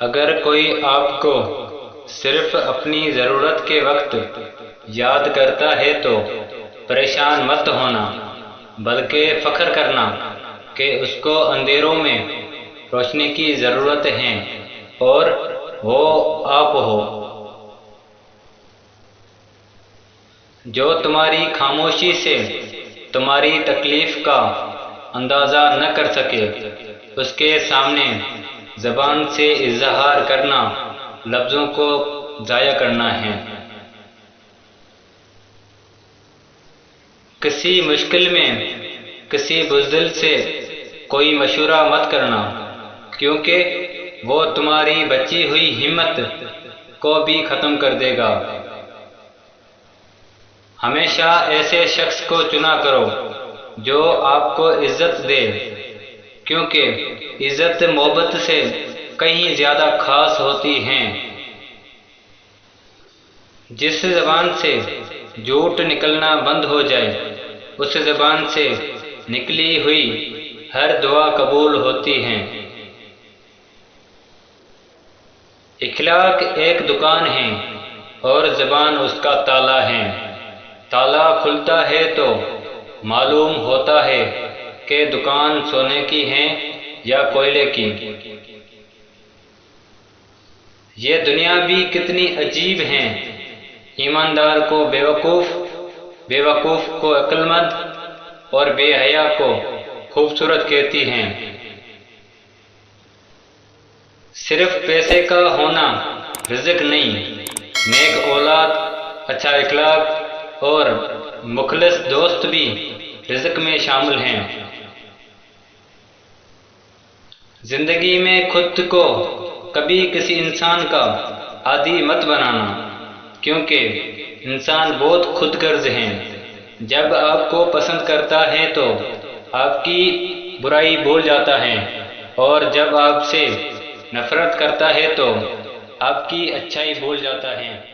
اگر کوئی آپ کو صرف اپنی ضرورت کے وقت یاد کرتا ہے تو پریشان مت ہونا، بلکہ فخر کرنا کہ اس کو اندھیروں میں روشنی کی ضرورت ہے اور وہ آپ ہو۔ جو تمہاری خاموشی سے تمہاری تکلیف کا اندازہ نہ کر سکے، اس کے سامنے زبان سے اظہار کرنا لفظوں کو ضائع کرنا ہے۔ کسی مشکل میں کسی بزدل سے کوئی مشورہ مت کرنا، کیونکہ وہ تمہاری بچی ہوئی ہمت کو بھی ختم کر دے گا۔ ہمیشہ ایسے شخص کو چنا کرو جو آپ کو عزت دے، کیونکہ عزت محبت سے کہیں زیادہ خاص ہوتی ہے۔ جس زبان سے جھوٹ نکلنا بند ہو جائے، اس زبان سے نکلی ہوئی ہر دعا قبول ہوتی ہے۔ اخلاق ایک دکان ہے اور زبان اس کا تالا ہے۔ تالا کھلتا ہے تو معلوم ہوتا ہے کہ دکان سونے کی ہے یا کوئلے کی۔ یہ دنیا بھی کتنی عجیب ہے، ایماندار کو بیوقوف، بیوقوف کو عقل مند اور بے حیا کو خوبصورت کہتی ہے۔ صرف پیسے کا ہونا رزق نہیں، نیک اولاد، اچھا اخلاق اور مخلص دوست بھی رزق میں شامل ہیں۔ زندگی میں خود کو کبھی کسی انسان کا عادی مت بنانا، کیونکہ انسان بہت خود غرض ہے۔ جب آپ کو پسند کرتا ہے تو آپ کی برائی بھول جاتا ہے، اور جب آپ سے نفرت کرتا ہے تو آپ کی اچھائی بھول جاتا ہے۔